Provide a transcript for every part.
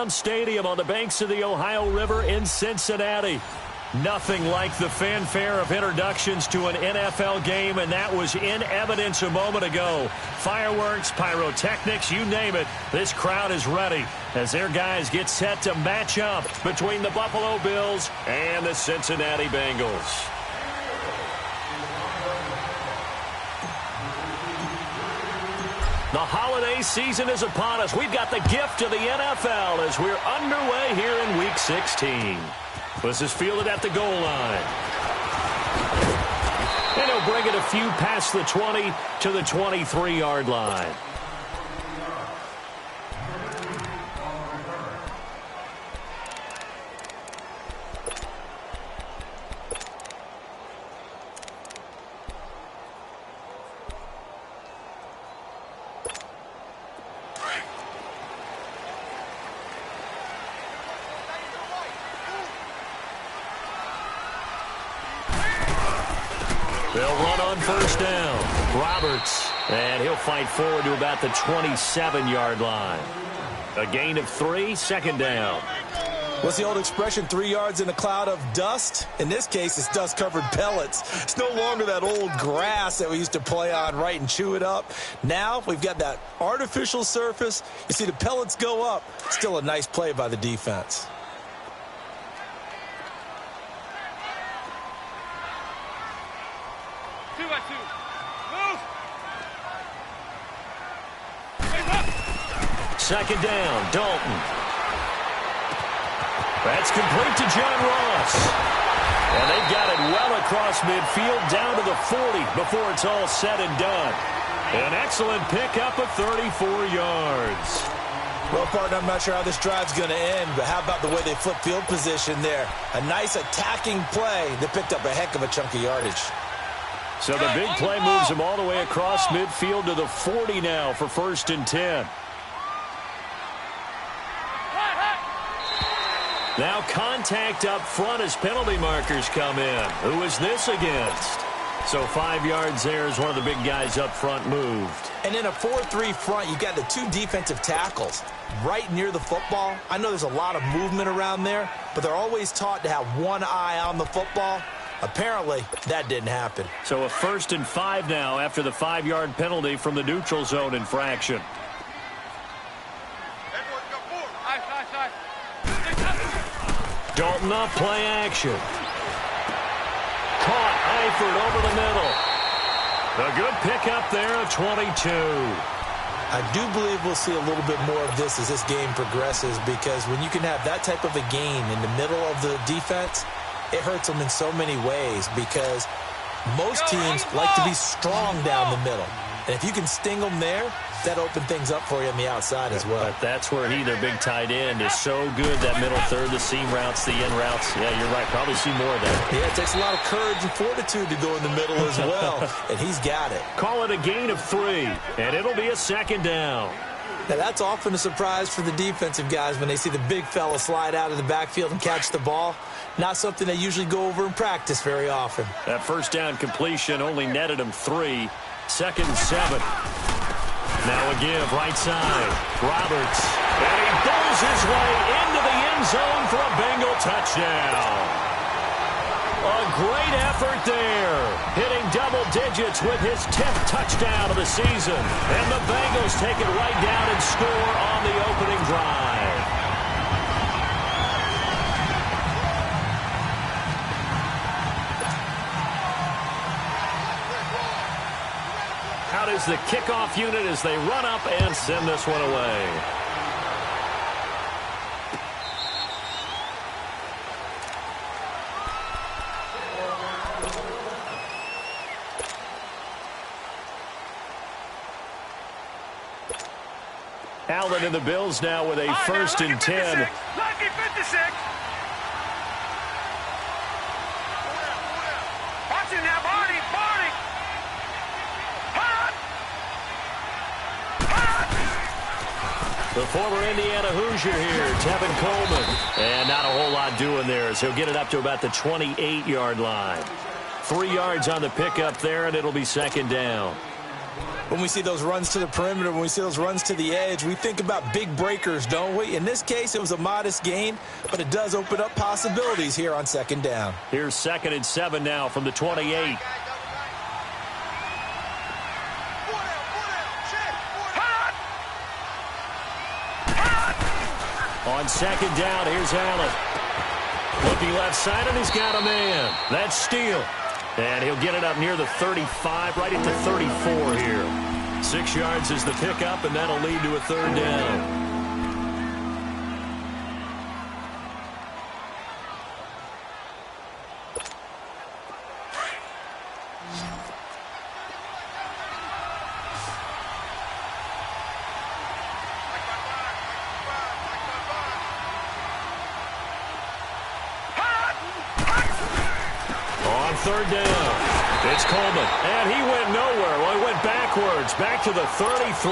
Brown Stadium on the banks of the Ohio River in Cincinnati. Nothing like the fanfare of introductions to an NFL game, and that was in evidence a moment ago. Fireworks, pyrotechnics, you name it. This crowd is ready as their guys get set to match up between the Buffalo Bills and the Cincinnati Bengals. The holiday season is upon us. We've got the gift of the NFL as we're underway here in Week 16. This is fielded at the goal line. And he'll bring it a few past the 20 to the 23-yard line. They'll run on first down. Roberts, and he'll fight forward to about the 27-yard line. A gain of 3, second down. What's the old expression, 3 yards in a cloud of dust? In this case, it's dust-covered pellets. It's no longer that old grass that we used to play on, right, and chew it up. Now we've got that artificial surface. You see the pellets go up. Still a nice play by the defense. Second down, Dalton. That's complete to John Ross. And they've got it well across midfield down to the 40 before it's all said and done. An excellent pickup of 34 yards. Well, partner, I'm not sure how this drive's going to end, but how about the way they flip field position there? A nice attacking play that picked up a heck of a chunk of yardage. So the big play moves him all the way across midfield to the 40 now for 1st and 10. Now contact up front as penalty markers come in. Who is this against? So 5 yards there as one of the big guys up front moved. And in a 4-3 front, you got the 2 defensive tackles right near the football. I know there's a lot of movement around there, but they're always taught to have one eye on the football. Apparently, that didn't happen. So a 1st and 5 now after the 5-yard penalty from the neutral zone infraction. Dalton up, play action. Caught, Eifert over the middle. A good pickup there of 22. I do believe we'll see a little bit more of this as this game progresses, because when you can have that type of a gain in the middle of the defense, it hurts them in so many ways, because most teams like to be strong down the middle. And if you can sting them there, that opens things up for you on the outside as well. But that's where their big tight end, is so good, that middle third, the seam routes, the in routes. Yeah, you're right. Probably see more of that. Yeah, it takes a lot of courage and fortitude to go in the middle as well, and he's got it. Call it a gain of 3, and it'll be a 2nd down. Now, that's often a surprise for the defensive guys when they see the big fella slide out of the backfield and catch the ball. Not something they usually go over in practice very often. That first down completion only netted him 3. 2nd and 7. Now a give, right side. Roberts. And he bowls his way into the end zone for a Bengal touchdown. A great effort there. Hitting double digits with his 10th touchdown of the season. And the Bengals take it right down and score on the opening drive. Out is the kickoff unit as they run up and send this one away. Allen and the Bills now with a 1st and 10. Lucky 56. Watch it now, Barney. The former Indiana Hoosier here, Tevin Coleman. And not a whole lot doing there as he'll get it up to about the 28-yard line. 3 yards on the pickup there, and it'll be 2nd down. When we see those runs to the perimeter, when we see those runs to the edge, we think about big breakers, don't we? In this case, it was a modest gain, but it does open up possibilities here on second down. Here's 2nd and 7 now from the 28. On 2nd down, here's Allen. Looking left side, and he's got a man. That's Steele. And he'll get it up near the 35, right into 34 here. 6 yards is the pickup, and that'll lead to a 3rd down. On 3rd down, it's Coleman, and he went nowhere. Well, he went backwards, back to the 33.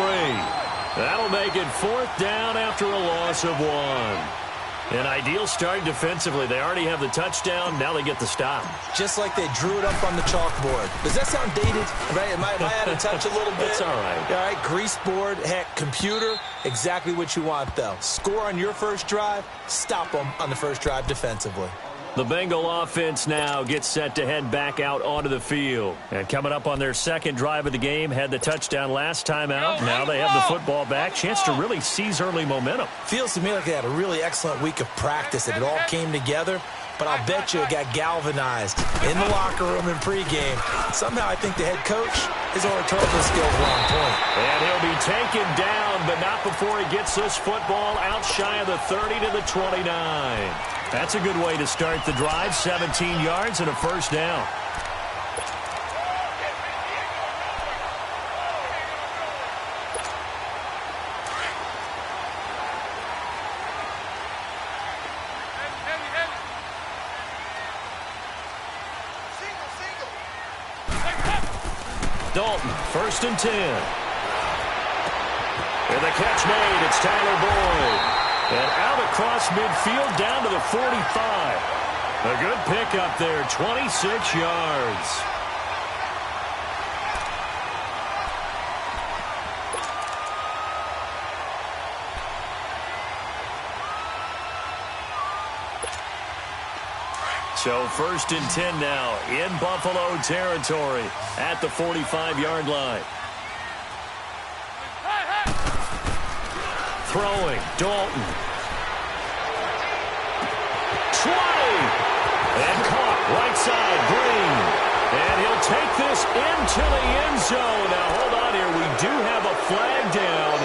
That'll make it 4th down after a loss of 1. An ideal start defensively. They already have the touchdown. Now they get the stop. Just like they drew it up on the chalkboard. Does that sound dated? Right? Am I out of touch a little bit? That's all right. All right, grease board, heck, computer, exactly what you want, though. Score on your first drive, stop them on the first drive defensively. The Bengal offense now gets set to head back out onto the field. And coming up on their 2nd drive of the game, had the touchdown last time out. Now they have the football back. Chance to really seize early momentum. Feels to me like they had a really excellent week of practice, and it all came together. But I'll bet you it got galvanized in the locker room in pregame. Somehow I think the head coach, his oratorical skills were on point. And he'll be taken down, but not before he gets this football out shy of the 30 to the 29. That's a good way to start the drive. 17 yards and a 1st down. Dalton, 1st and 10. And the catch made. It's Tyler Boyd. And out across midfield down to the 45. A good pickup there, 26 yards. So 1st and 10 now in Buffalo territory at the 45-yard line. Throwing, Dalton. 20! And caught, right side, Green. And he'll take this into the end zone. Now, hold on here. We do have a flag down.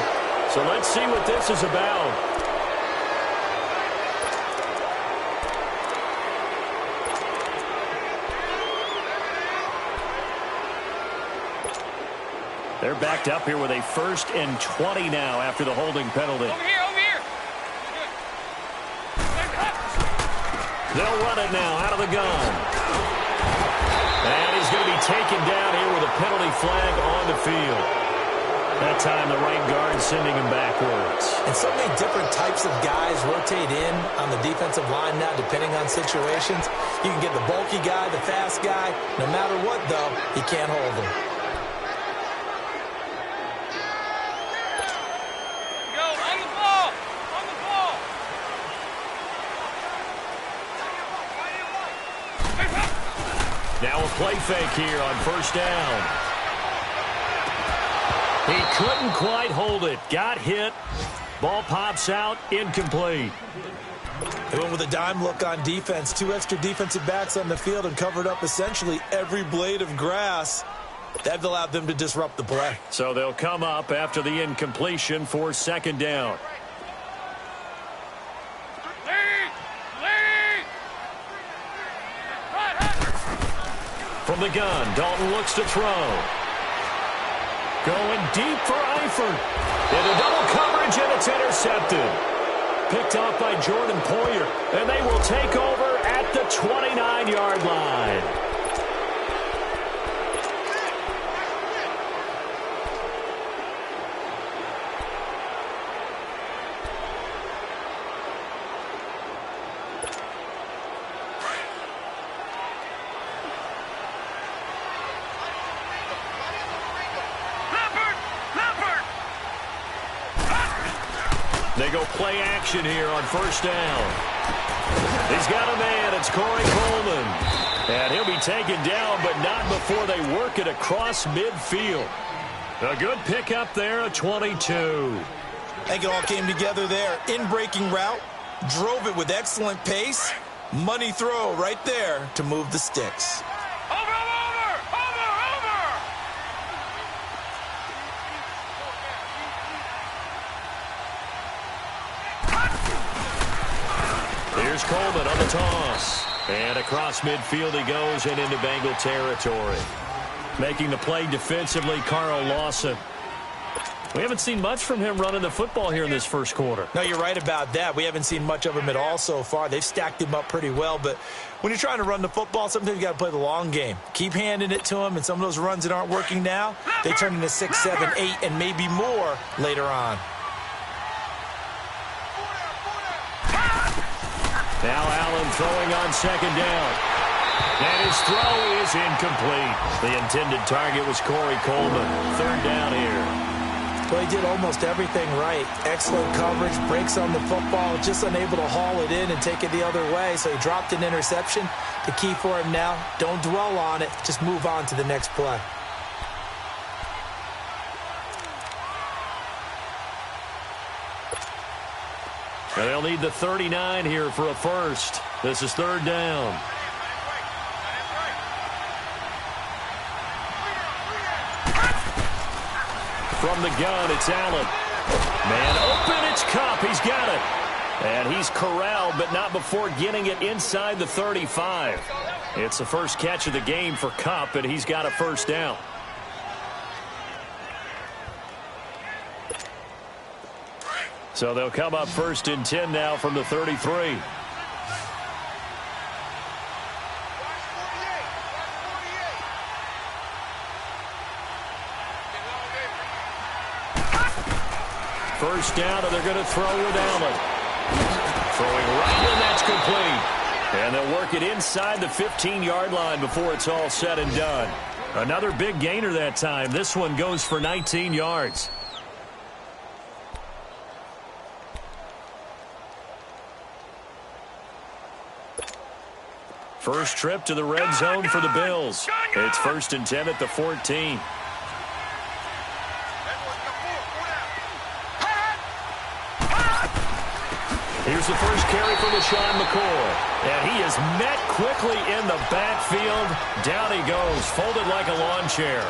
So let's see what this is about. They're backed up here with a 1st and 20 now after the holding penalty. Over here, over here. They'll run it now out of the gun. And he's going to be taken down here with a penalty flag on the field. That time the right guard sending him backwards. And so many different types of guys rotate in on the defensive line now depending on situations. You can get the bulky guy, the fast guy. No matter what, though, he can't hold him. Now a play fake here on 1st down. He couldn't quite hold it. Got hit. Ball pops out. Incomplete. They went with a dime look on defense. 2 extra defensive backs on the field and covered up essentially every blade of grass. That allowed them to disrupt the play. So they'll come up after the incompletion for 2nd down. From the gun, Dalton looks to throw. Going deep for Eifert. Into double coverage, and it's intercepted. Picked off by Jordan Poyer, and they will take over at the 29-yard line. go play action here on first down. He's got a man. It's Corey Coleman. And he'll be taken down, but not before they work it across midfield. A good pickup there, a 22. I think it all came together there. In-breaking route, drove it with excellent pace. Money throw right there to move the sticks. Over! Here's Coleman on the toss. And across midfield he goes and into Bengal territory. Making the play defensively, Carl Lawson. We haven't seen much from him running the football here in this first quarter. No, you're right about that. We haven't seen much of him at all so far. They've stacked him up pretty well, but when you're trying to run the football, sometimes you got to play the long game. Keep handing it to him, and some of those runs that aren't working now, they turn into 6, 7, 8, and maybe more later on. Now Allen throwing on second down. And his throw is incomplete. The intended target was Corey Coleman. Third down here. Well, he did almost everything right. Excellent coverage, breaks on the football, just unable to haul it in and take it the other way. So he dropped an interception. The key for him now, don't dwell on it. Just move on to the next play. And they'll need the 39 here for a first. This is third down. From the gun, it's Allen. Man open, it's Kupp. He's got it. And he's corralled, but not before getting it inside the 35. It's the first catch of the game for Kupp, and he's got a first down. So they'll come up first and 10 now from the 33. First down, and they're going to throw with Allen. Throwing right, and that's complete. And they'll work it inside the 15-yard line before it's all said and done. Another big gainer that time. This one goes for 19 yards. First trip to the red zone for the Bills. It's first and 10 at the 14. Here's the first carry for LaShawn McCoy. And he is met quickly in the backfield. Down he goes, folded like a lawn chair.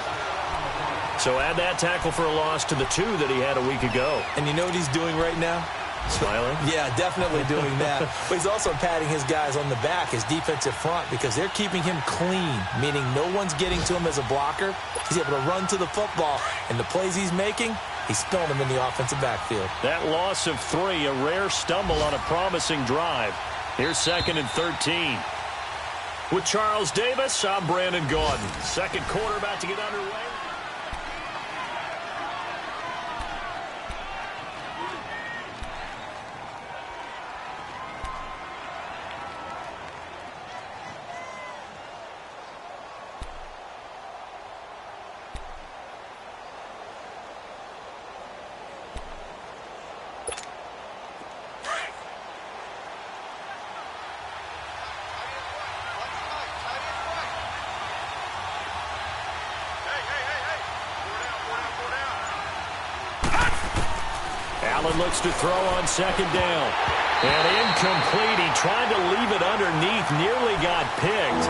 So add that tackle for a loss to the 2 that he had a week ago. And you know what he's doing right now? Smiling? Yeah, definitely doing that. But he's also patting his guys on the back, his defensive front, because they're keeping him clean, meaning no one's getting to him as a blocker. He's able to run to the football, and the plays he's making, he's spilling them in the offensive backfield. That loss of 3, a rare stumble on a promising drive. Here's second and 13. With Charles Davis, I'm Brandon Gaudin. Second quarter about to get underway. Allen looks to throw on second down. And incomplete. He tried to leave it underneath. Nearly got picked.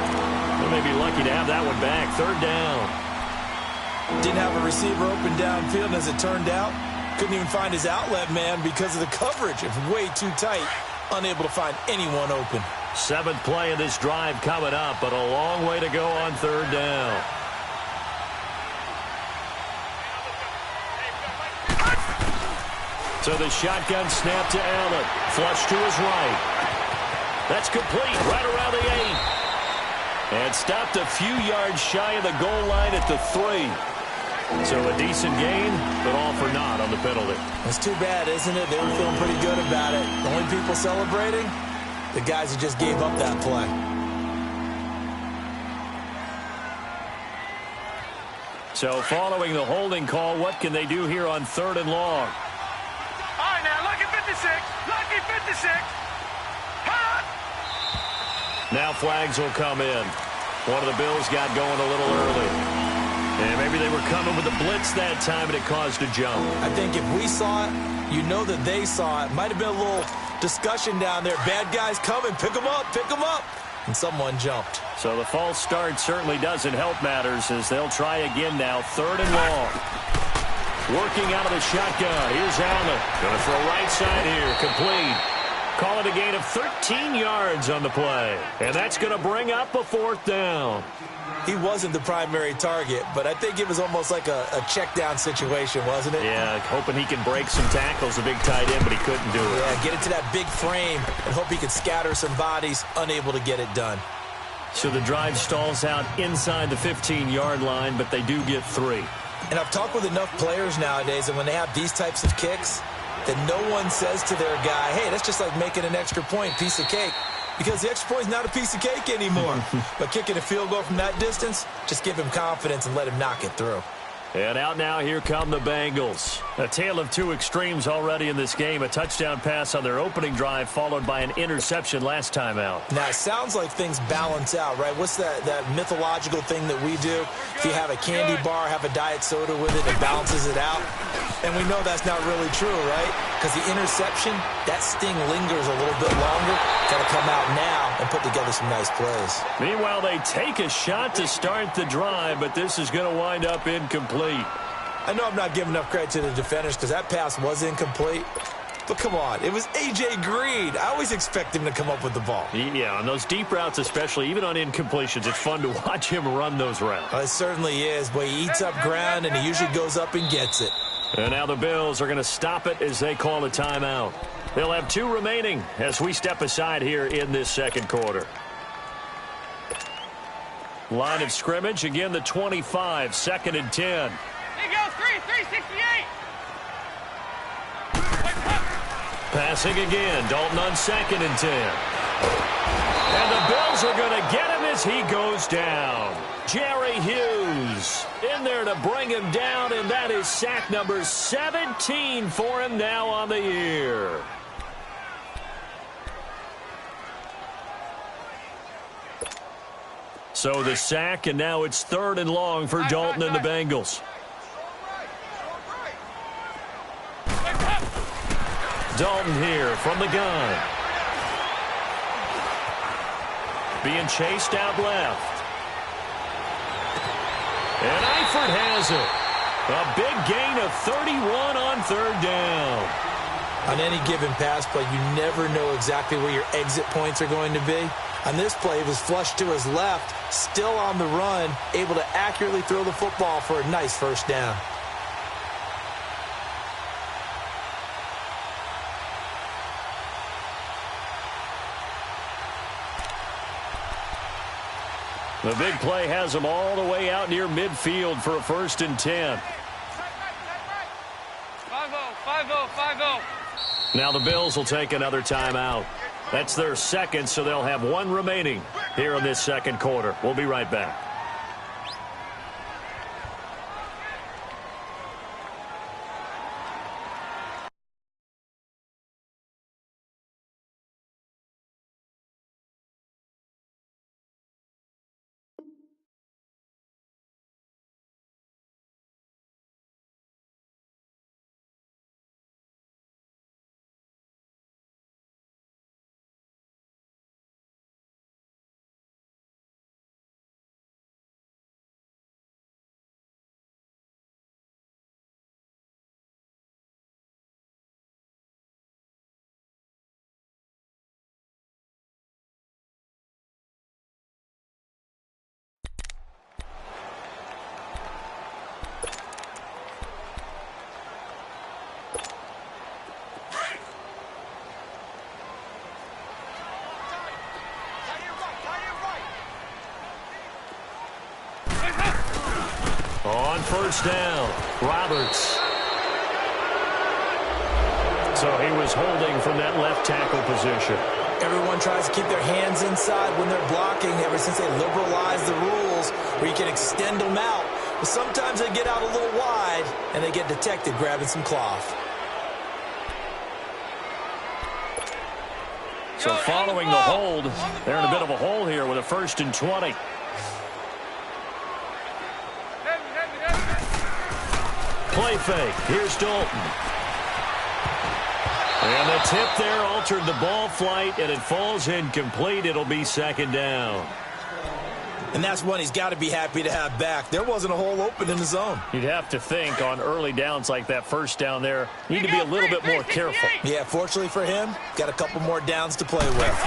They may be lucky to have that one back. Third down. Didn't have a receiver open downfield, and as it turned out, couldn't even find his outlet man because of the coverage. It's way too tight. Unable to find anyone open. 7th play of this drive coming up, but a long way to go on third down. So the shotgun snap to Allen. Flush to his right. That's complete right around the 8. And stopped a few yards shy of the goal line at the 3. So a decent gain, but all for naught on the penalty. It's too bad, isn't it? They were feeling pretty good about it. The only people celebrating, the guys who just gave up that play. So following the holding call, what can they do here on 3rd and long? All right, now look at 56. Lucky 56. Hot. Now flags will come in. One of the Bills got going a little early. And maybe they were coming with a blitz that time, and it caused a jump. I think if we saw it, you know that they saw it. Might have been a little discussion down there. Bad guys coming. Pick them up. Pick them up. And someone jumped. So the false start certainly doesn't help matters as they'll try again now. 3rd and long. Working out of the shotgun. Here's Allen. Going to throw right side here. Complete. Call it a gain of 13 yards on the play. And that's going to bring up a 4th down. He wasn't the primary target, but I think it was almost like a check down situation, wasn't it? Yeah, hoping he can break some tackles, a big tight end, but he couldn't do it. Yeah, get it to that big frame and hope he could scatter some bodies, unable to get it done. So the drive stalls out inside the 15-yard line, but they do get 3. And I've talked with enough players nowadays, and when they have these types of kicks, that no one says to their guy, hey, that's just like making an extra point, piece of cake. Because the extra point is not a piece of cake anymore. But kicking a field goal from that distance, just give him confidence and let him knock it through. And out now, here come the Bengals. A tale of two extremes already in this game. A touchdown pass on their opening drive, followed by an interception last time out. Now, it sounds like things balance out, right? What's that mythological thing that we do? If you have a candy bar, have a diet soda with it, it balances it out. And we know that's not really true, right? Because the interception, that sting lingers a little bit longer. Got to come out now and put together some nice plays. Meanwhile, they take a shot to start the drive, but this is going to wind up incomplete. I know I'm not giving enough credit to the defenders because that pass was incomplete. But come on, it was A.J. Green. I always expect him to come up with the ball. Yeah, on those deep routes especially, even on incompletions, it's fun to watch him run those routes. It certainly is, but he eats up ground and he usually goes up and gets it. And now the Bills are going to stop it as they call a timeout. They'll have 2 remaining as we step aside here in this second quarter. Line of scrimmage, again the 25, 2nd and 10. Here goes 368. Passing again, Dalton on 2nd and 10. And the Bills are going to get him as he goes down. Jerry Hughes in there to bring him down, and that is sack number 17 for him now on the year. So the sack, and now it's 3rd and long for Dalton and the Bengals. Dalton here from the gun. Being chased out left. And Eifert has it. A big gain of 31 on 3rd down. On any given pass play, you never know exactly where your exit points are going to be. On this play, it was flushed to his left, still on the run, able to accurately throw the football for a nice 1st down. The big play has them all the way out near midfield for a 1st and 10. 5-0, 5-0. Now the Bills will take another timeout. That's their 2nd, so they'll have 1 remaining here in this second quarter. We'll be right back. On 1st down, Roberts. So he was holding from that left tackle position. Everyone tries to keep their hands inside when they're blocking ever since they liberalized the rules where you can extend them out. But sometimes they get out a little wide and they get detected grabbing some cloth. So following the hold, they're in a bit of a hole here with a 1st and 20. Play fake. Here's Dalton. And the tip there altered the ball flight, and it falls incomplete. It'll be 2nd down. And that's one he's got to be happy to have back. There wasn't a hole open in the zone. You'd have to think on early downs like that 1st down there, need to be a little bit more careful. Yeah, fortunately for him, got a couple more downs to play with.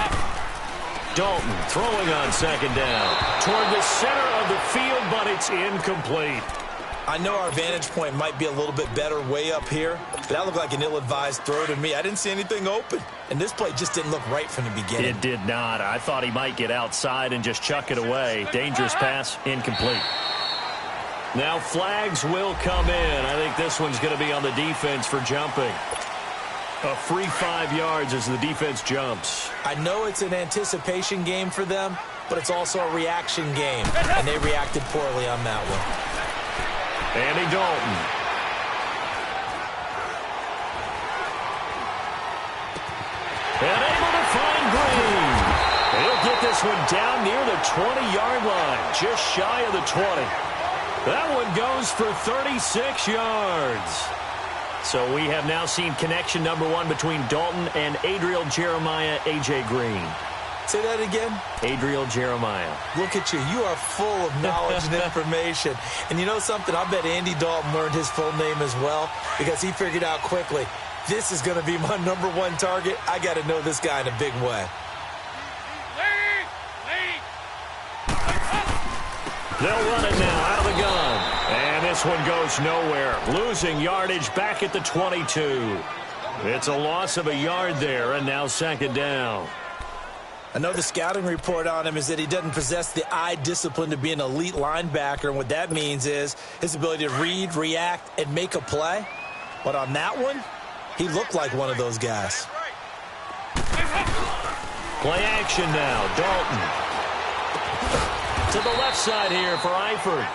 Dalton throwing on 2nd down. Toward the center of the field, but it's incomplete. I know our vantage point might be a little bit better way up here, but that looked like an ill-advised throw to me. I didn't see anything open, and this play just didn't look right from the beginning. It did not. I thought he might get outside and just chuck it away. Dangerous pass, incomplete. Now flags will come in. I think this one's going to be on the defense for jumping. A free 5 yards as the defense jumps. I know it's an anticipation game for them, but it's also a reaction game, and they reacted poorly on that one. Andy Dalton. And able to find Green. He'll get this one down near the 20-yard line, just shy of the 20. That one goes for 36 yards. So we have now seen connection number 1 between Dalton and Adriel Jeremiah, A.J. Green. Say that again. Adriel Jeremiah. Look at you. You are full of knowledge and information. And you know something? I bet Andy Dalton learned his full name as well because he figured out quickly, this is going to be my number 1 target. I got to know this guy in a big way. They'll run it now out of the gun. And this one goes nowhere. Losing yardage back at the 22. It's a loss of a yard there, and now 2nd down. I know the scouting report on him is that he doesn't possess the eye discipline to be an elite linebacker, and what that means is his ability to read, react, and make a play. But on that one, he looked like one of those guys. Play action now. Dalton. To the left side here for Eifert.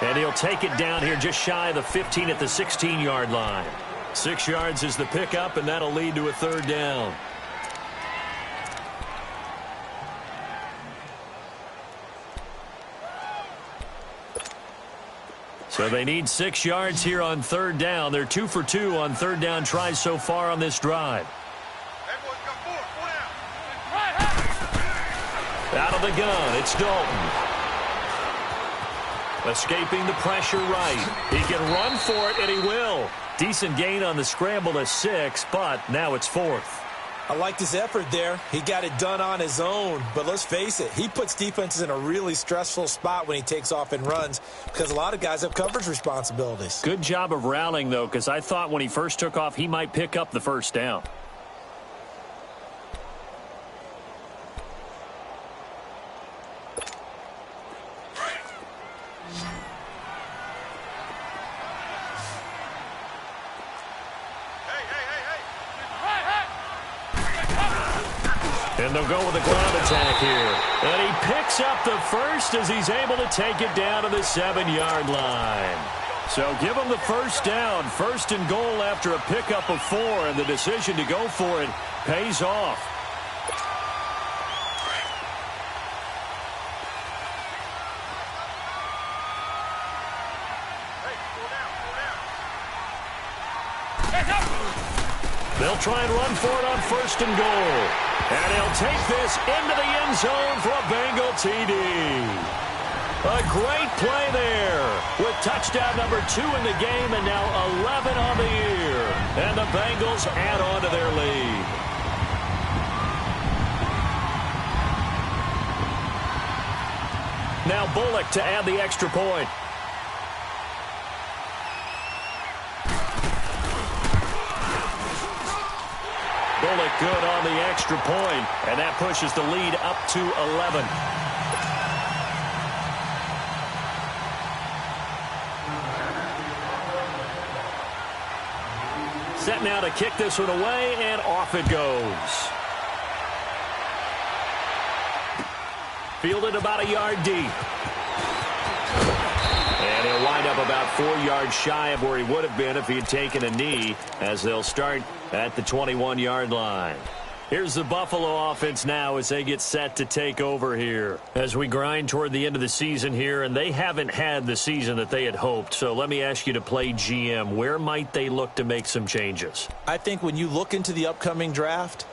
And he'll take it down here just shy of the 15 at the 16-yard line. 6 yards is the pickup, and that'll lead to a 3rd down. So they need 6 yards here on 3rd down. They're 2 for 2 on 3rd down tries so far on this drive. Out of the gun, it's Dalton. Escaping the pressure right. He can run for it, and he will. Decent gain on the scramble to 6, but now it's 4th. I liked his effort there. He got it done on his own. But let's face it, he puts defenses in a really stressful spot when he takes off and runs because a lot of guys have coverage responsibilities. Good job of rallying, though, because I thought when he first took off, he might pick up the 1st down. And they'll go with a ground attack here. And he picks up the 1st as he's able to take it down to the 7-yard line. So give him the 1st down. 1st and goal after a pickup of 4. And the decision to go for it pays off. They'll try and run for it on 1st and goal. And he'll take this into the end zone for a Bengal TD. A great play there with touchdown number 2 in the game and now 11 on the year. And the Bengals add on to their lead. Now Bullock to add the extra point. Bullock good on the extra point, and that pushes the lead up to 11. Set now to kick this one away, and off it goes. Fielded about a yard deep. And he'll wind up about 4 yards shy of where he would have been if he had taken a knee, as they'll start at the 21-yard line. Here's the Buffalo offense now as they get set to take over here. As we grind toward the end of the season here, and they haven't had the season that they had hoped. So let me ask you to play GM. Where might they look to make some changes? I think when you look into the upcoming draft,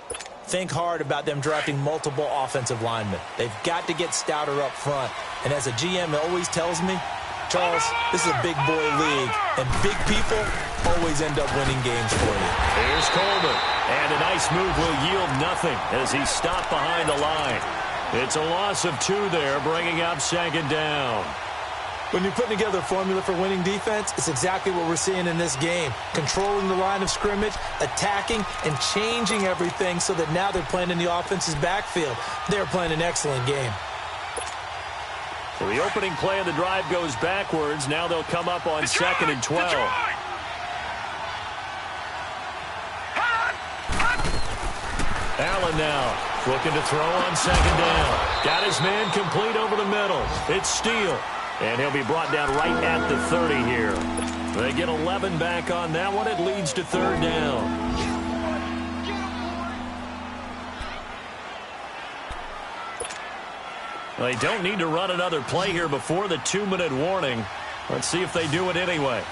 think hard about them drafting multiple offensive linemen. They've got to get stouter up front. And as a GM, it always tells me, Charles, this is a big boy league, and big people always end up winning games for you. Here's Coleman, and a nice move will yield nothing as he's stopped behind the line. It's a loss of 2 there, bringing up second down. When you're putting together a formula for winning defense, it's exactly what we're seeing in this game. Controlling the line of scrimmage, attacking, and changing everything so that now they're playing in the offense's backfield. They're playing an excellent game. So the opening play of the drive goes backwards. Now they'll come up on 2nd and 12. Allen now looking to throw on 2nd down. Got his man complete over the middle. It's Steele. And he'll be brought down right at the 30 here. They get 11 back on that one. It leads to 3rd down. They don't need to run another play here before the 2-minute warning. Let's see if they do it anyway.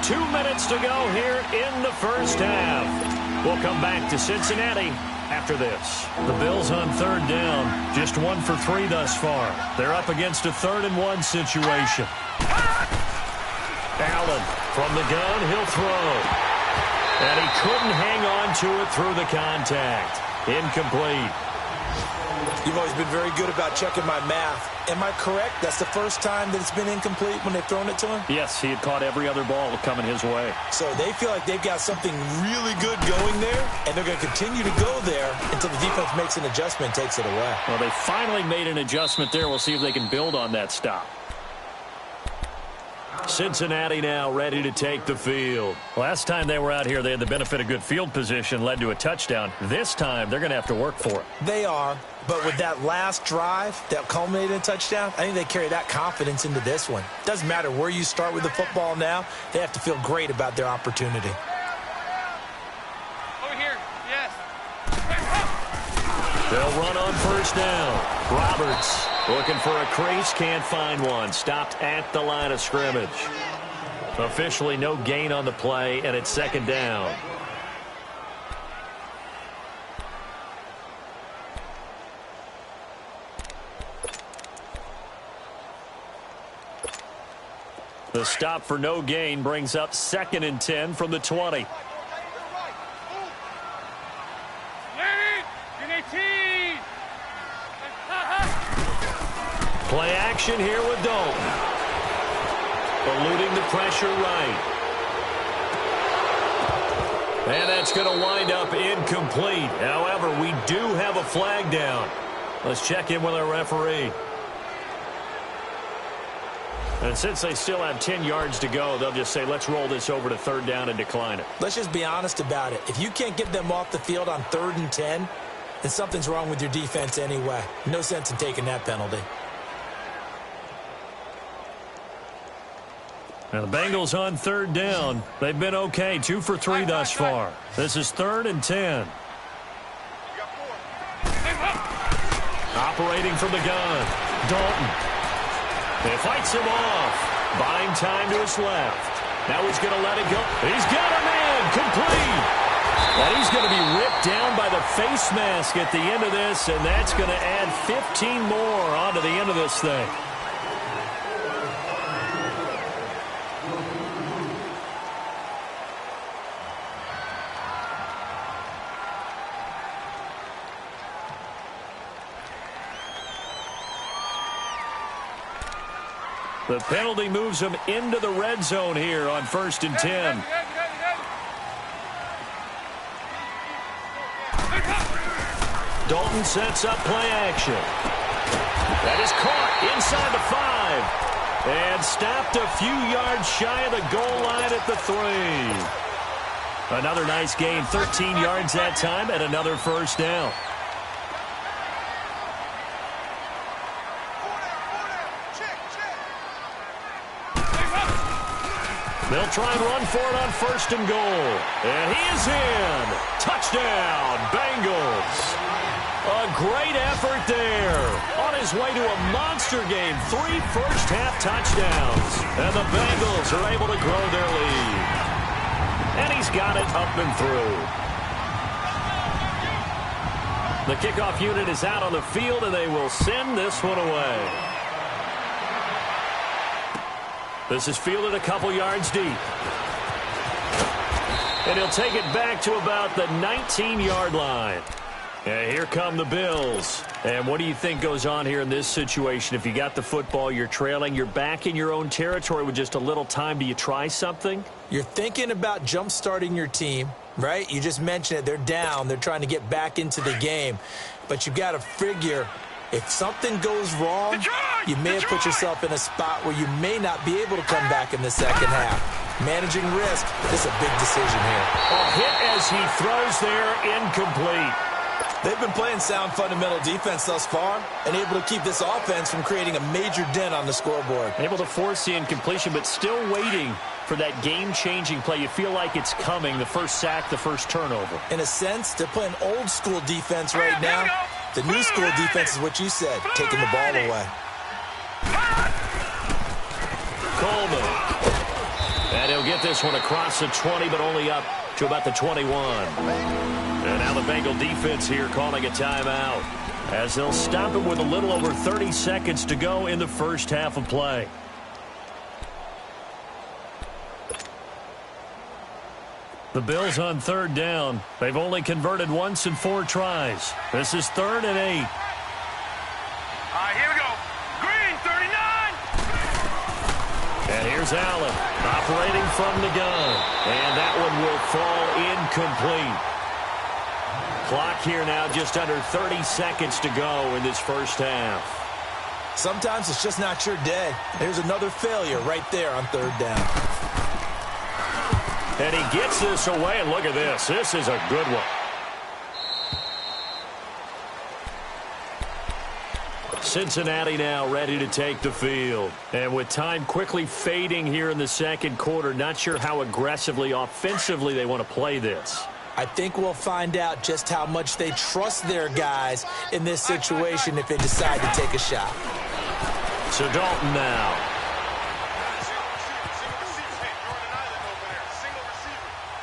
Two minutes to go here in the first half. We'll come back to Cincinnati after this. The Bills on 3rd down. Just 1 for 3 thus far. They're up against a 3rd and 1 situation. Allen from the gun, he'll throw. And he couldn't hang on to it through the contact. Incomplete. You've always been very good about checking my math. Am I correct? That's the first time that it's been incomplete when they've thrown it to him? Yes, he had caught every other ball coming his way. So they feel like they've got something really good going there, and they're going to continue to go there until the defense makes an adjustment and takes it away. Well, they finally made an adjustment there. We'll see if they can build on that stop. Cincinnati now ready to take the field. Last time they were out here, they had the benefit of good field position, led to a touchdown. This time, they're going to have to work for it. They are, but with that last drive that culminated in a touchdown, I think they carry that confidence into this one. Doesn't matter where you start with the football now, they have to feel great about their opportunity. Over here, yes. They'll run on 1st down. Roberts looking for a crease, can't find one. Stopped at the line of scrimmage. Officially no gain on the play, and it's 2nd down. The stop for no gain brings up 2nd and 10 from the 20. Play action here with Dalton. Eluding the pressure right. And that's going to wind up incomplete. However, we do have a flag down. Let's check in with our referee. And since they still have 10 yards to go, they'll just say, let's roll this over to 3rd down and decline it. Let's just be honest about it. If you can't get them off the field on 3rd and 10, then something's wrong with your defense anyway. No sense in taking that penalty. Now the Bengals on 3rd down. They've been okay, 2 for 3 thus far. This is 3rd and 10. Operating from the gun, Dalton. He fights him off. Buying time to his left. Now he's going to let it go. He's got a man complete. And he's going to be ripped down by the face mask at the end of this, and that's going to add 15 more onto the end of this thing. The penalty moves them into the red zone here on 1st and 10. Dalton sets up play action. That is caught inside the 5. And stopped a few yards shy of the goal line at the 3. Another nice gain, 13 yards that time, and another 1st down. They'll try and run for it on 1st and goal. And he is in. Touchdown, Bengals. A great effort there. On his way to a monster game, 3 first-half touchdowns. And the Bengals are able to grow their lead. And he's got it up and through. The kickoff unit is out on the field, and they will send this one away. This is fielded a couple yards deep. And he'll take it back to about the 19-yard line. And here come the Bills. And what do you think goes on here in this situation? If you got the football, you're trailing, you're back in your own territory with just a little time. Do you try something? You're thinking about jump-starting your team, right? You just mentioned it. They're down. They're trying to get back into the game. But you got to figure, if something goes wrong, you may have put yourself in a spot where you may not be able to come back in the second half. Managing risk, this is a big decision here. A hit as he throws there, incomplete. They've been playing sound fundamental defense thus far and able to keep this offense from creating a major dent on the scoreboard. Able to force the incompletion, but still waiting for that game-changing play. You feel like it's coming, the first sack, the first turnover. In a sense, they're playing old-school defense right now. The new-school defense is what you said, taking the ball away. Coleman. And he'll get this one across the 20, but only up to about the 21. And now the Bengal defense here calling a timeout, as they'll stop it with a little over 30 seconds to go in the first half of play. The Bills on 3rd down. They've only converted once in 4 tries. This is 3rd and 8. All right, here we go. Green, 39. And here's Allen operating from the gun. And that one will fall incomplete. Clock here now just under 30 seconds to go in this first half. Sometimes it's just not your day. There's another failure right there on 3rd down. And he gets this away, and look at this. This is a good one. Cincinnati now ready to take the field. And with time quickly fading here in the second quarter, not sure how aggressively, offensively they want to play this. I think we'll find out just how much they trust their guys in this situation if they decide to take a shot. So Dalton now.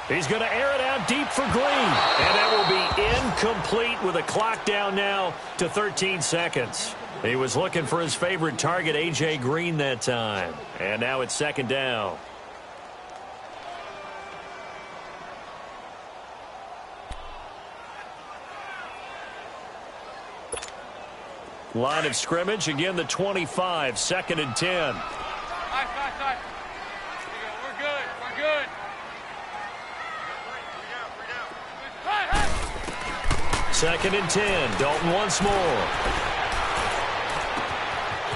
He's going to air it out deep for Green. And that will be incomplete with a clock down now to 13 seconds. He was looking for his favorite target, A.J. Green, that time. And now it's 2nd down. Line of scrimmage, again the 25, 2nd and 10. Nice. We're good. We're good. 2nd and 10. Dalton once more.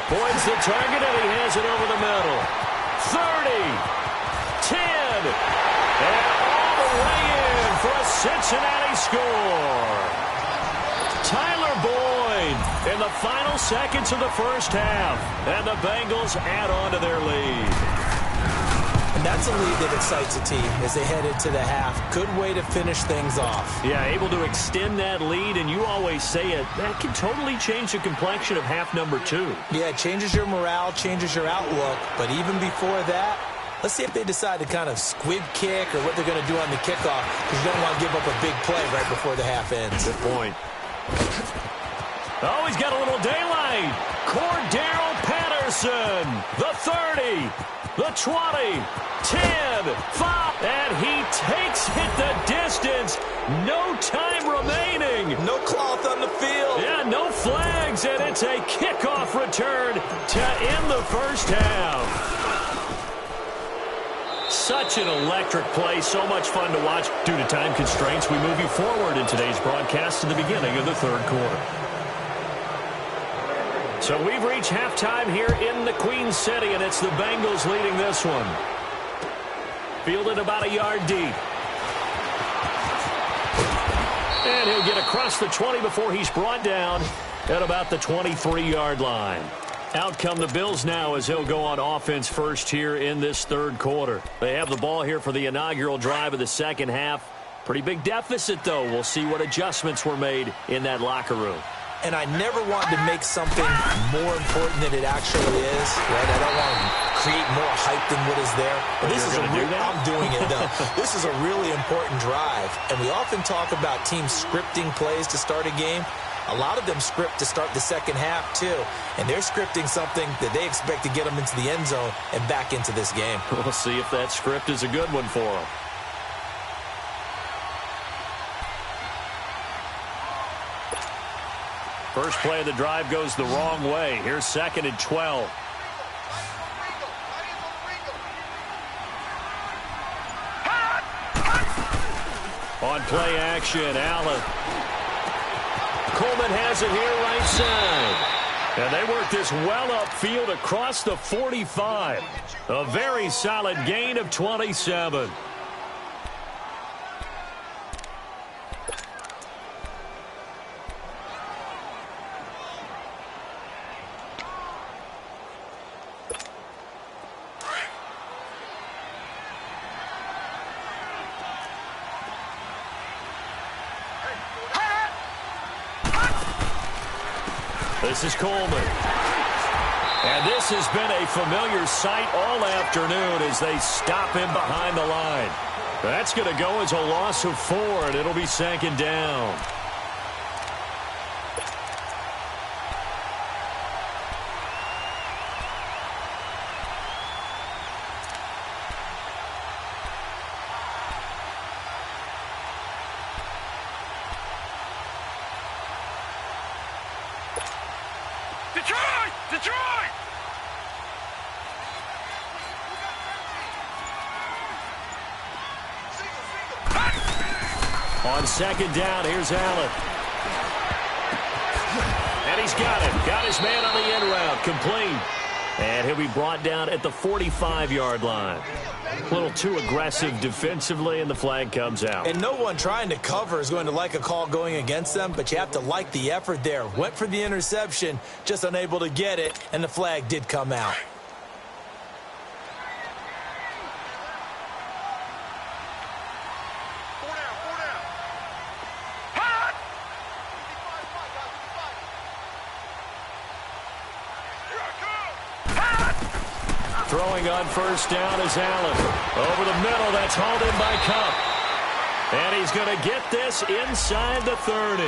Points the target, and he has it over the middle. 30, 10, and all the way in for a Cincinnati score. Tyler Boyd in the final seconds of the first half, and the Bengals add on to their lead. And that's a lead that excites a team as they head into the half. Good way to finish things off. Yeah, able to extend that lead, and you always say it, that can totally change the complexion of half number 2. Yeah, it changes your morale, changes your outlook. But even before that, let's see if they decide to kind of squib kick or what they're going to do on the kickoff, because you don't want to give up a big play right before the half ends. Good point. Oh, he's got a little daylight. Cordero Patterson, the 30, the 20, 10, 5, and he takes it the distance. No time remaining. No cloth on the field. Yeah, no flags, and it's a kickoff return to end the first half. Such an electric play, so much fun to watch. Due to time constraints, we move you forward in today's broadcast to the beginning of the 3rd quarter. So we've reached halftime here in the Queen City, and it's the Bengals leading this one. Fielded about a yard deep. And he'll get across the 20 before he's brought down at about the 23-yard line. Out come the Bills now as he'll go on offense first here in this third quarter. They have the ball here for the inaugural drive of the second half. Pretty big deficit, though. We'll see what adjustments were made in that locker room. And I never wanted to make something more important than it actually is, right? I don't want to create more hype than what is there. But this is I'm doing it, though. This is a really important drive. And we often talk about teams scripting plays to start a game. A lot of them script to start the second half, too. And they're scripting something that they expect to get them into the end zone and back into this game. We'll see if that script is a good one for them. First play of the drive goes the wrong way. Here's 2nd and 12. On play action, Allen. Coleman has it here right side. And they work this well upfield across the 45. A very solid gain of 27. This is Coleman. And this has been a familiar sight all afternoon as they stop him behind the line. That's going to go as a loss of 4, and it'll be 2nd down. Detroit! On 2nd down, here's Allen. And he's got it. Got his man on the end route. Complete. And he'll be brought down at the 45-yard line. A little too aggressive defensively, and the flag comes out. And no one trying to cover is going to like a call going against them, but you have to like the effort there. Went for the interception, just unable to get it, and the flag did come out. Throwing on first down is Allen. Over the middle, that's hauled in by Cup. And he's going to get this inside the 30.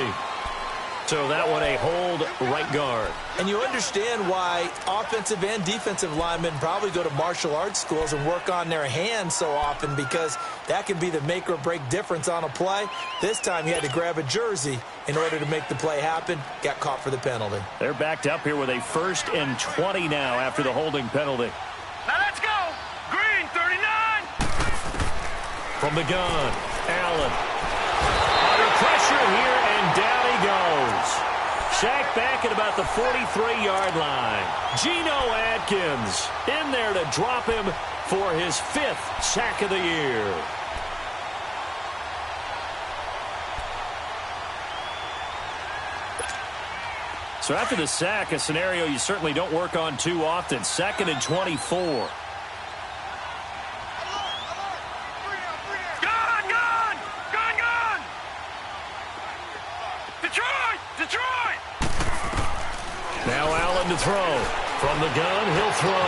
So that one a hold right guard. And you understand why offensive and defensive linemen probably go to martial arts schools and work on their hands so often, because that can be the make or break difference on a play. This time he had to grab a jersey in order to make the play happen. Got caught for the penalty. They're backed up here with a 1st and 20 now after the holding penalty. Now let's go! Green, 39! From the gun, Allen. Under pressure here, and down he goes. Sacked back at about the 43-yard line. Geno Atkins in there to drop him for his 5th sack of the year. So after the sack, a scenario you certainly don't work on too often. 2nd and 24. Gun! Detroit! Now Allen to throw. From the gun, he'll throw.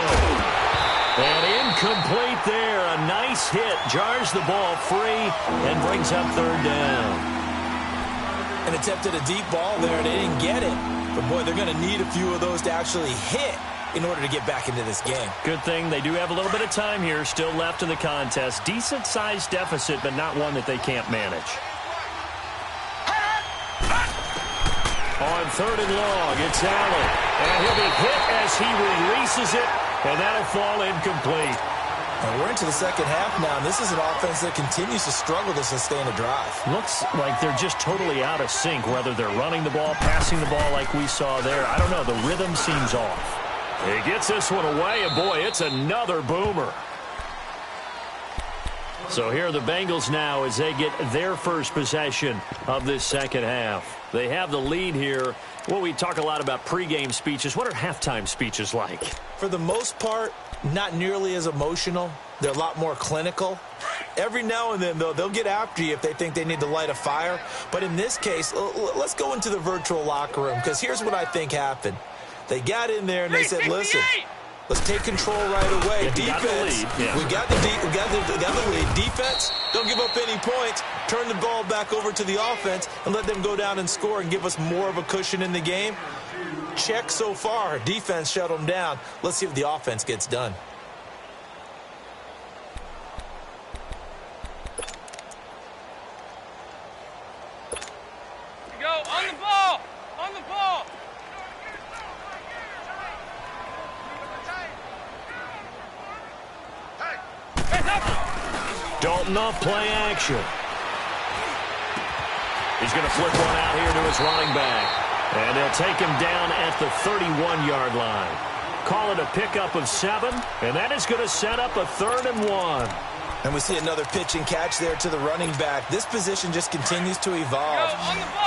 And incomplete there. A nice hit. Jars the ball free and brings up 3rd down. And attempted a deep ball there, and they didn't get it. But, boy, they're going to need a few of those to actually hit in order to get back into this game. Good thing they do have a little bit of time here still left in the contest. Decent-sized deficit, but not one that they can't manage. On 3rd and long, it's Allen. And he'll be hit as he releases it, and that'll fall incomplete. And we're into the second half now, and this is an offense that continues to struggle to sustain a drive. Looks like they're just totally out of sync, whether they're running the ball, passing the ball like we saw there. I don't know. The rhythm seems off. He gets this one away, and boy, it's another boomer. So here are the Bengals now as they get their first possession of this second half. They have the lead here Well, we talk a lot about pregame speeches. What are halftime speeches like? For the most part, not nearly as emotional. They're a lot more clinical. Every now and then, though, they'll get after you if they think they need to light a fire. But in this case, let's go into the virtual locker room, because here's what I think happened. They got in there and they said, listen, let's take control right away. Defense, we got the lead. Defense, don't give up any points. Turn the ball back over to the offense and let them go down and score and give us more of a cushion in the game. Check so far. Defense shut them down. Let's see if the offense gets done. Go, on the ball! On the ball! Dalton off play action. He's going to flip one out here to his running back. And they'll take him down at the 31-yard line. Call it a pickup of 7, and that is going to set up a 3rd and 1. And we see another pitch and catch there to the running back. This position just continues to evolve.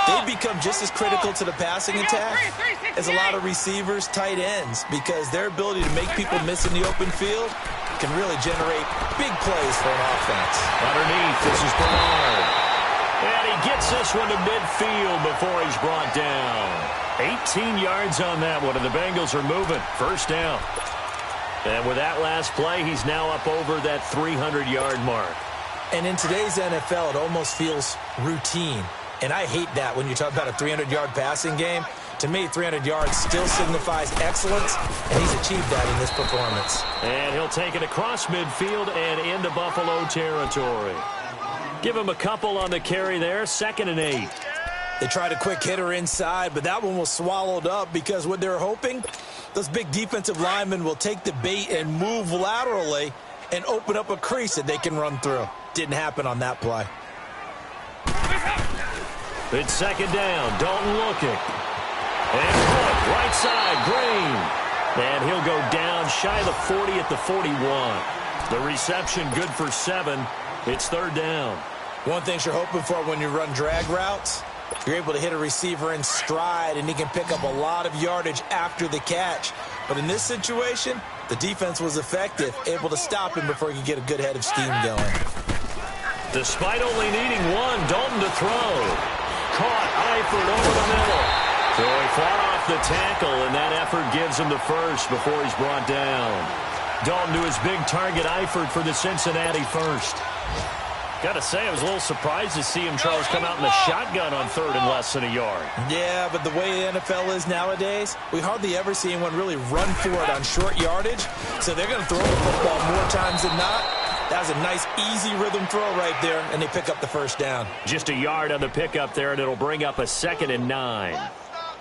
They become just as critical to the passing attack as a lot of receivers, tight ends, because their ability to make people miss in the open field can really generate big plays for an offense. Underneath, this is Bernard. And he gets this one to midfield before he's brought down. 18 yards on that one, and the Bengals are moving. First down. And with that last play, he's now up over that 300-yard mark. And in today's NFL, it almost feels routine. And I hate that when you talk about a 300-yard passing game. To me, 300 yards still signifies excellence, and he's achieved that in this performance. And he'll take it across midfield and into Buffalo territory. Give him a couple on the carry there, 2nd and 8. They tried a quick hitter inside, but that one was swallowed up because what they're hoping, those big defensive linemen will take the bait and move laterally and open up a crease that they can run through. Didn't happen on that play. It's 2nd down. Dalton looking. And put right side, Green. And he'll go down shy of the 40 at the 41. The reception good for 7. It's 3rd down. One thing you're hoping for when you run drag routes, you're able to hit a receiver in stride, and he can pick up a lot of yardage after the catch. But in this situation, the defense was effective, able to stop him before he could get a good head of steam going. Despite only needing one, Dalton to throw. Caught Eifert over the middle. So he fought off the tackle, and that effort gives him the first before he's brought down. Dalton to his big target, Eifert, for the Cincinnati first. Got to say, I was a little surprised to see him, Charles, come out in the shotgun on 3rd and less than a yard. Yeah, but the way the NFL is nowadays, we hardly ever see anyone really run for it on short yardage. So they're going to throw the football more times than not. That was a nice, easy rhythm throw right there, and they pick up the first down. Just a yard on the pickup there, and it'll bring up a 2nd and 9.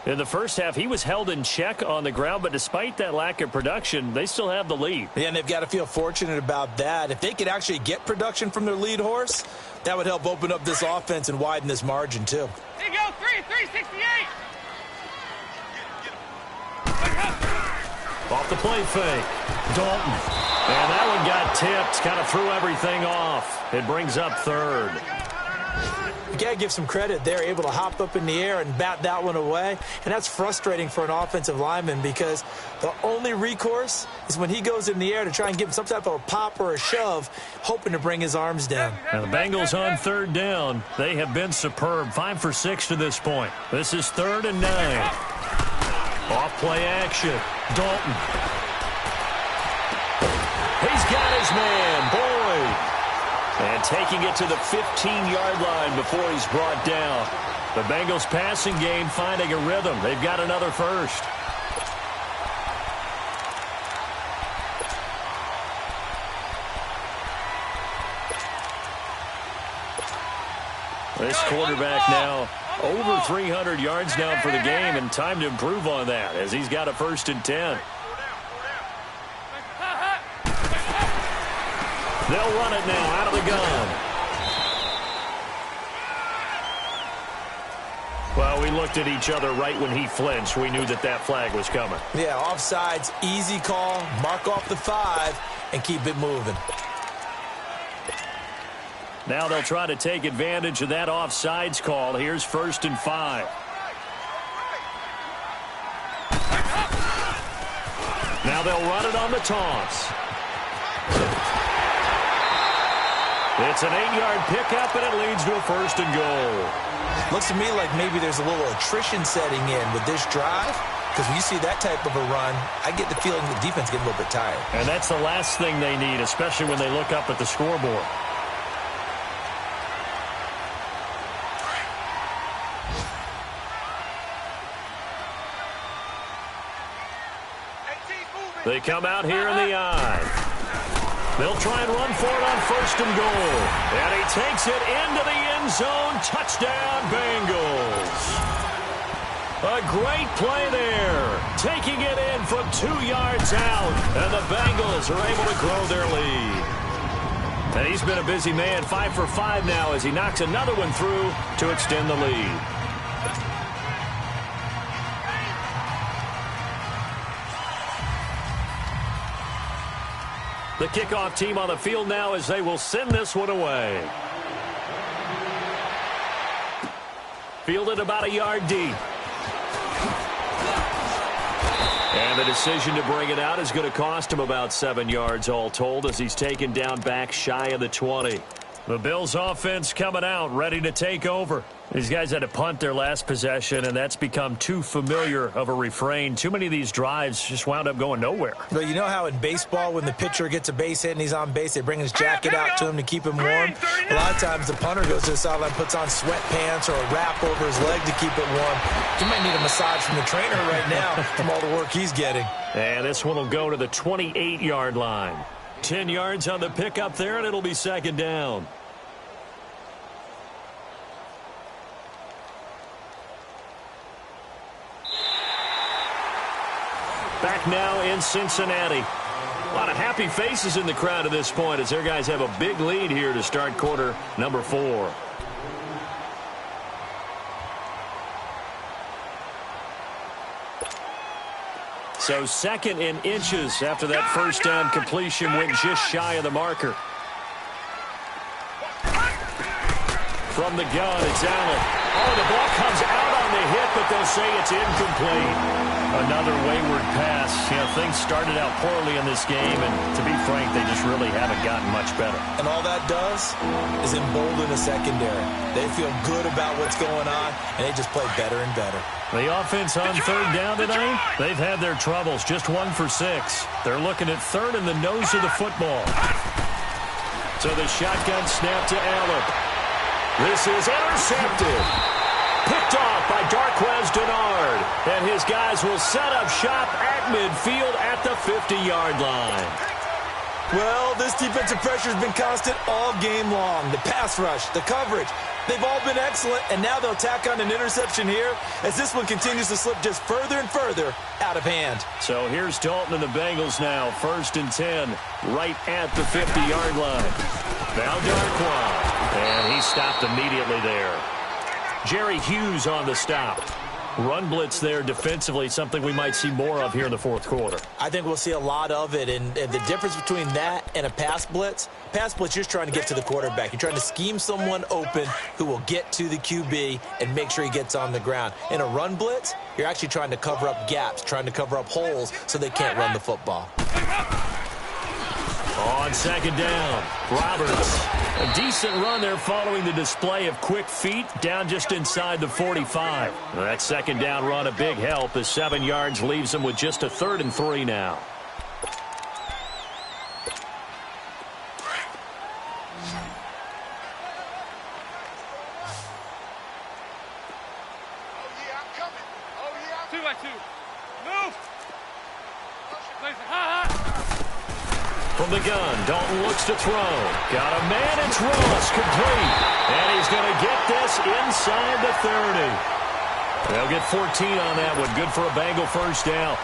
In the first half, he was held in check on the ground, but despite that lack of production, they still have the lead. Yeah, and they've got to feel fortunate about that. If they could actually get production from their lead horse, that would help open up this offense and widen this margin, too. Here you go, 368. Off the play fake. Dalton. And that one got tipped, kind of threw everything off. It brings up 3rd. You got to give some credit. They're able to hop up in the air and bat that one away. And that's frustrating for an offensive lineman because the only recourse is when he goes in the air to try and give him some type of a pop or a shove, hoping to bring his arms down. Now the Bengals on 3rd down. They have been superb. 5 for 6 to this point. This is 3rd and 9. Off play action. Dalton. He's got his man, Boyd. And taking it to the 15-yard line before he's brought down. The Bengals passing game finding a rhythm. They've got another first. This quarterback now over 300 yards now for the game, and time to improve on that as he's got a 1st and 10. They'll run it now out of the gun. Well, we looked at each other right when he flinched. We knew that that flag was coming. Yeah, offsides, easy call, mark off the 5, and keep it moving. Now they'll try to take advantage of that offsides call. Here's 1st and 5. Now they'll run it on the toss. It's an 8-yard pickup, and it leads to a 1st and goal. Looks to me like maybe there's a little attrition setting in with this drive, because when you see that type of a run, I get the feeling the defense getting a little bit tired. And that's the last thing they need, especially when they look up at the scoreboard. They come out here in the I. They'll try and run for it on 1st and goal. And he takes it into the end zone. Touchdown, Bengals. A great play there. Taking it in from 2 yards out. And the Bengals are able to grow their lead. And he's been a busy man, 5 for 5 now as he knocks another one through to extend the lead. The kickoff team on the field now as they will send this one away. Fielded about a yard deep. And the decision to bring it out is going to cost him about 7 yards all told as he's taken down back shy of the 20. The Bills offense coming out, ready to take over. These guys had to punt their last possession, and that's become too familiar of a refrain. Too many of these drives just wound up going nowhere. But you know how in baseball, when the pitcher gets a base hit and he's on base, they bring his jacket out to him to keep him warm? A lot of times the punter goes to the sideline, puts on sweatpants or a wrap over his leg to keep it warm. He might need a massage from the trainer right now from all the work he's getting. And this one will go to the 28-yard line. 10 yards on the pickup there, and it'll be 2nd down. Back now in Cincinnati. A lot of happy faces in the crowd at this point as their guys have a big lead here to start quarter number 4. So 2nd and inches after that 1st down completion went just shy of the marker. From the gun, it's Allen. Oh, the ball comes out on the hit, but they'll say it's incomplete. Another wayward pass. You know, things started out poorly in this game, and to be frank, they just really haven't gotten much better. And all that does is embolden the secondary. They feel good about what's going on, and they just play better and better. The offense on 3rd down tonight, they've had their troubles, just 1 for 6. They're looking at 3rd in the nose of the football. So the shotgun snap to Allen. This is intercepted. Picked off by Darquez Denard. And his guys will set up shop at midfield at the 50-yard line. Well, this defensive pressure has been constant all game long. The pass rush, the coverage, they've all been excellent, and now they'll tack on an interception here as this one continues to slip just further and further out of hand. So here's Dalton and the Bengals now, 1st and 10, right at the 50-yard line. Now Darquez, and he stopped immediately there. Jerry Hughes on the stop. Run blitz there defensively, something we might see more of here in the 4th quarter. I think we'll see a lot of it, and the difference between that and a pass blitz, you're just trying to get to the quarterback. You're trying to scheme someone open who will get to the QB and make sure he gets on the ground. In a run blitz, you're actually trying to cover up gaps, trying to cover up holes so they can't run the football. On 2nd down, Roberts. A decent run there following the display of quick feet down just inside the 45. That 2nd down run a big help as 7 yards leaves them with just a 3rd and 3 now. From the gun, Dalton looks to throw. Got a man, it's Ross, complete. And he's going to get this inside the 30. They'll get 14 on that one. Good for a Bengal 1st down.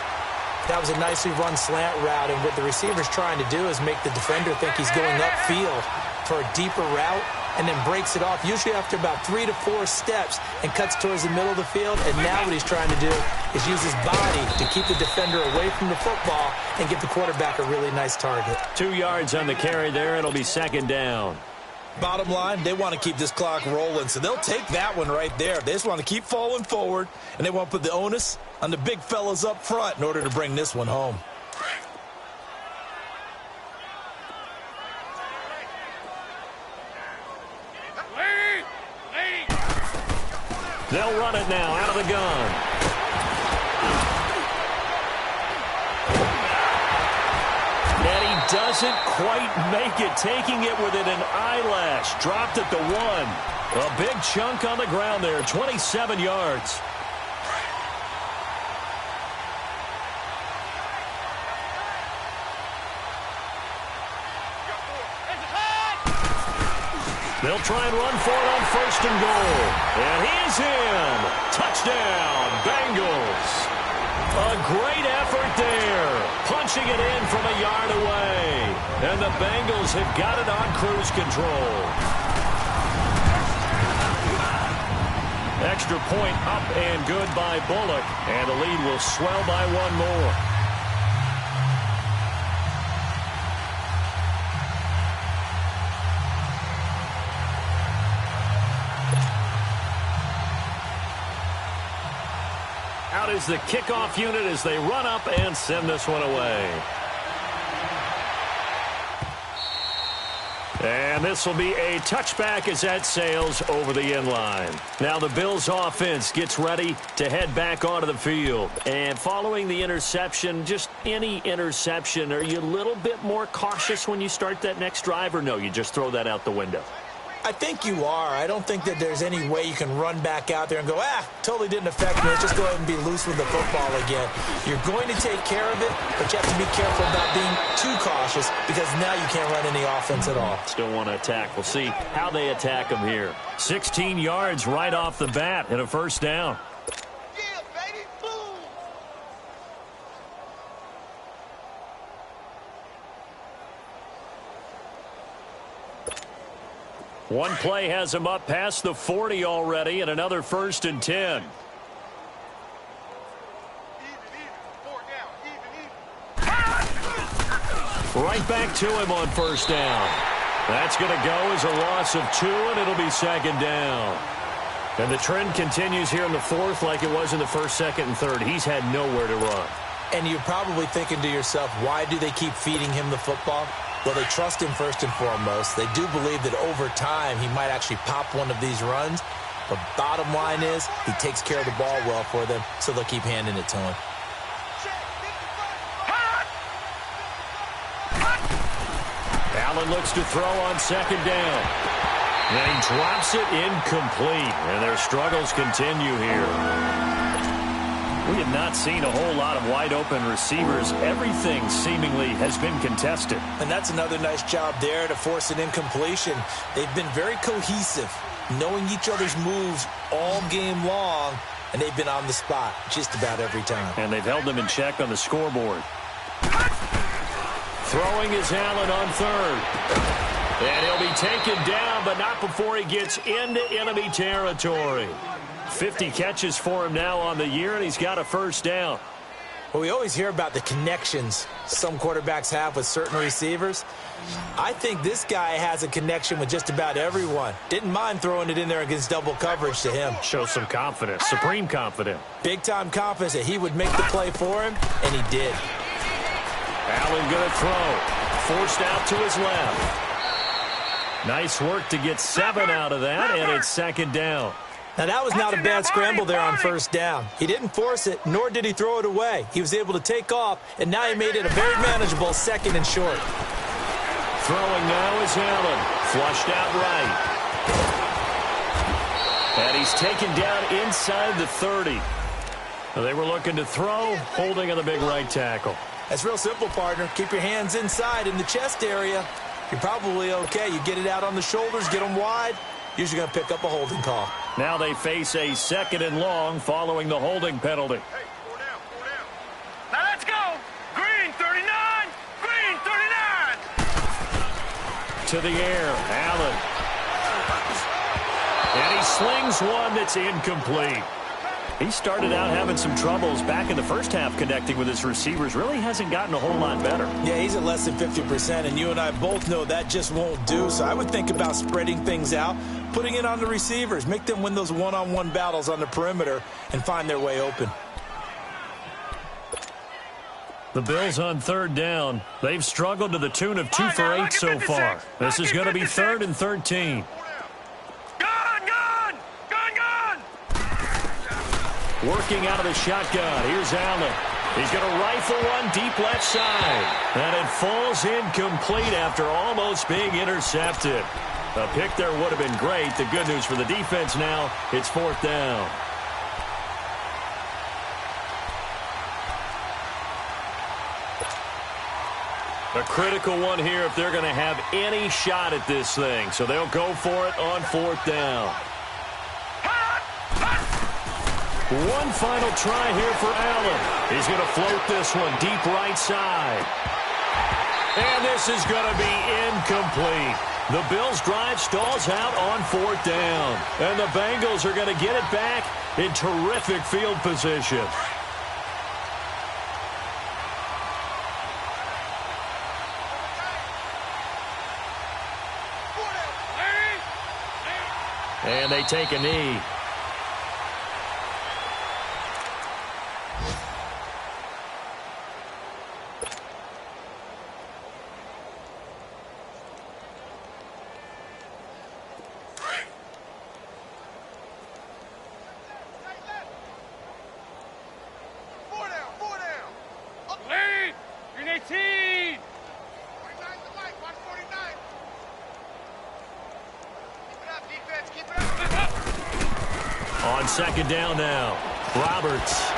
That was a nicely run slant route, and what the receiver's trying to do is make the defender think he's going upfield for a deeper route and then breaks it off, usually after about 3 to 4 steps, and cuts towards the middle of the field. And now what he's trying to do is use his body to keep the defender away from the football and give the quarterback a really nice target. 2 yards on the carry there. It'll be 2nd down. Bottom line, they want to keep this clock rolling, so they'll take that one right there. They just want to keep falling forward, and they want to put the onus on the big fellas up front in order to bring this one home. They'll run it now out of the gun. And he doesn't quite make it, taking it within an eyelash. Dropped at the 1. A big chunk on the ground there, 27 yards. They'll try and run for it on 1st and goal. And he's in. Touchdown, Bengals. A great effort there. Punching it in from a yard away. And the Bengals have got it on cruise control. Extra point up and good by Bullock. And the lead will swell by 1 more. Out is the kickoff unit as they run up and send this one away. And this will be a touchback as that sails over the end line. Now the Bills offense gets ready to head back onto the field. And following the interception, just any interception, are you a little bit more cautious when you start that next drive, or no, you just throw that out the window? I think you are. I don't think that there's any way you can run back out there and go, totally didn't affect me. Let's just go ahead and be loose with the football again. You're going to take care of it, but you have to be careful about being too cautious because now you can't run any offense at all. Still want to attack. We'll see how they attack them here. 16 yards right off the bat and a 1st down. Yeah, baby. Boom. One play has him up past the 40 already, and another 1st and 10. Right back to him on 1st down. That's going to go as a loss of 2, and it'll be 2nd down. And the trend continues here in the 4th like it was in the 1st, 2nd, and 3rd. He's had nowhere to run. And you're probably thinking to yourself, why do they keep feeding him the football? Well, they trust him first and foremost. They do believe that over time he might actually pop one of these runs. But bottom line is he takes care of the ball well for them, so they'll keep handing it to him. Allen looks to throw on 2nd down. And he drops it incomplete. And their struggles continue here. We have not seen a whole lot of wide-open receivers. Everything seemingly has been contested. And that's another nice job there to force an incompletion. They've been very cohesive, knowing each other's moves all game long, and they've been on the spot just about every time. And they've held them in check on the scoreboard. Throwing is Allen on 3rd. And he'll be taken down, but not before he gets into enemy territory. 50 catches for him now on the year, and he's got a 1st down. Well, we always hear about the connections some quarterbacks have with certain receivers. I think this guy has a connection with just about everyone. Didn't mind throwing it in there against double coverage to him. Shows some confidence, supreme confidence. Big-time confidence that he would make the play for him, and he did. Allen going to throw. Forced out to his left. Nice work to get 7 out of that, and it's 2nd down. Now, that was not a bad scramble there on 1st down. He didn't force it, nor did he throw it away. He was able to take off, and now he made it a very manageable 2nd and short. Throwing now is Allen. Flushed out right. And he's taken down inside the 30. They were looking to throw, holding on the big right tackle. That's real simple, partner. Keep your hands inside in the chest area. You're probably okay. You get it out on the shoulders, get them wide. Usually going to pick up a holding call. Now they face a 2nd and long following the holding penalty. Hey, 4 down, 4 down. Now let's go. Green 39. Green 39. To the air, Allen. And he slings one that's incomplete. He started out having some troubles back in the 1st half connecting with his receivers. Really hasn't gotten a whole lot better. Yeah, he's at less than 50%, and you and I both know that just won't do. So I would think about spreading things out, putting it on the receivers, make them win those one-on-one battles on the perimeter and find their way open. The Bills on 3rd down. They've struggled to the tune of 2 for 8 so far. This is going to be 3rd and 13. Gun, gun! Gun, gun! working out of the shotgun. Here's Allen. He's going to rifle one deep left side. And it falls incomplete after almost being intercepted. A pick there would have been great. The good news for the defense now, it's 4th down. A critical one here if they're going to have any shot at this thing. So they'll go for it on 4th down. One final try here for Allen. He's going to float this one deep right side. And this is going to be incomplete. The Bills' drive stalls out on 4th down. And the Bengals are going to get it back in terrific field position. And they take a knee. On 2nd down now, Roberts.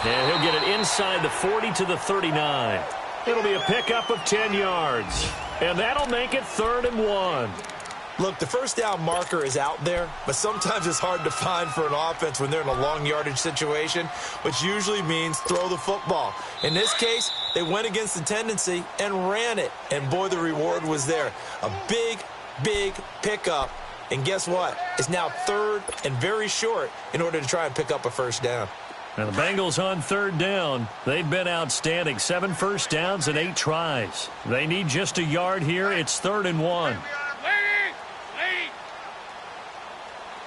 And he'll get it inside the 40 to the 39. It'll be a pickup of 10 yards. And that'll make it 3rd and 1. Look, the 1st down marker is out there, but sometimes it's hard to find for an offense when they're in a long yardage situation, which usually means throw the football. In this case, they went against the tendency and ran it. And boy, the reward was there. A big, big pickup. And guess what? It's now 3rd and very short in order to try and pick up a 1st down. And the Bengals on 3rd down. They've been outstanding. 7 first downs and 8 tries. They need just a yard here. It's 3rd and 1. Late.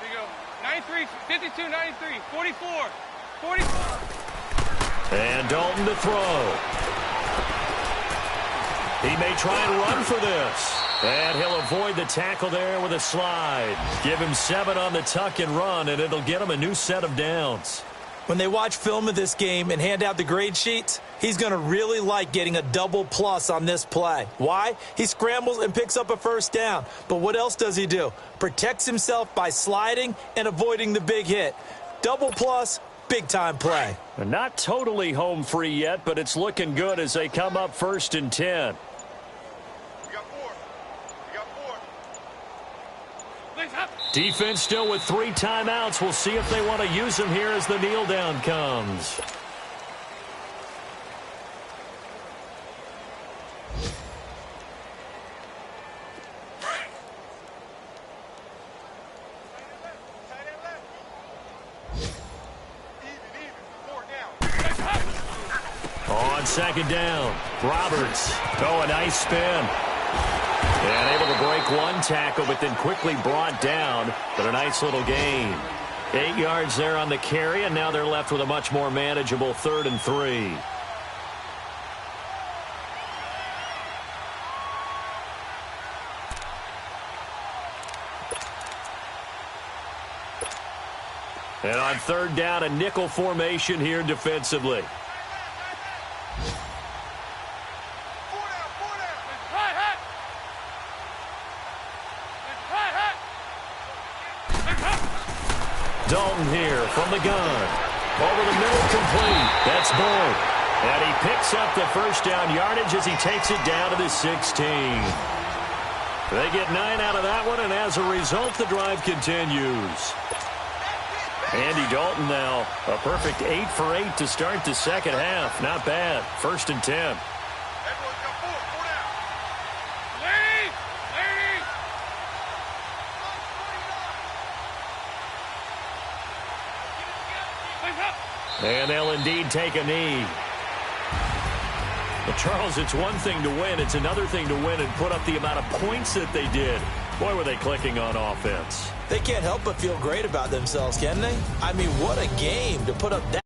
There you go. 93, 52, 93, 44, 44. And Dalton to throw. He may try and run for this. And he'll avoid the tackle there with a slide. Give him 7 on the tuck and run, and it'll get him a new set of downs. When they watch film of this game and hand out the grade sheets, he's going to really like getting a double plus on this play. Why? He scrambles and picks up a 1st down. But what else does he do? Protects himself by sliding and avoiding the big hit. Double plus, big-time play. And not totally home free yet, but it's looking good as they come up 1st and 10. Defense still with 3 timeouts. We'll see if they want to use them here as the kneel down comes. On 2nd down, Roberts. Oh, a nice spin. And able to break one tackle, but then quickly brought down. But a nice little gain. 8 yards there on the carry, and now they're left with a much more manageable 3rd and 3. And on 3rd down, a nickel formation here defensively. Dalton here from the gun. Over the middle, complete. That's Boyd. And he picks up the 1st down yardage as he takes it down to the 16. They get 9 out of that one, and as a result, the drive continues. Andy Dalton now, a perfect 8 for 8 to start the 2nd half. Not bad. 1st and 10. And they'll indeed take a knee. Well, Charles, it's one thing to win. It's another thing to win and put up the amount of points that they did. Boy, were they clicking on offense. They can't help but feel great about themselves, can they? I mean, what a game to put up that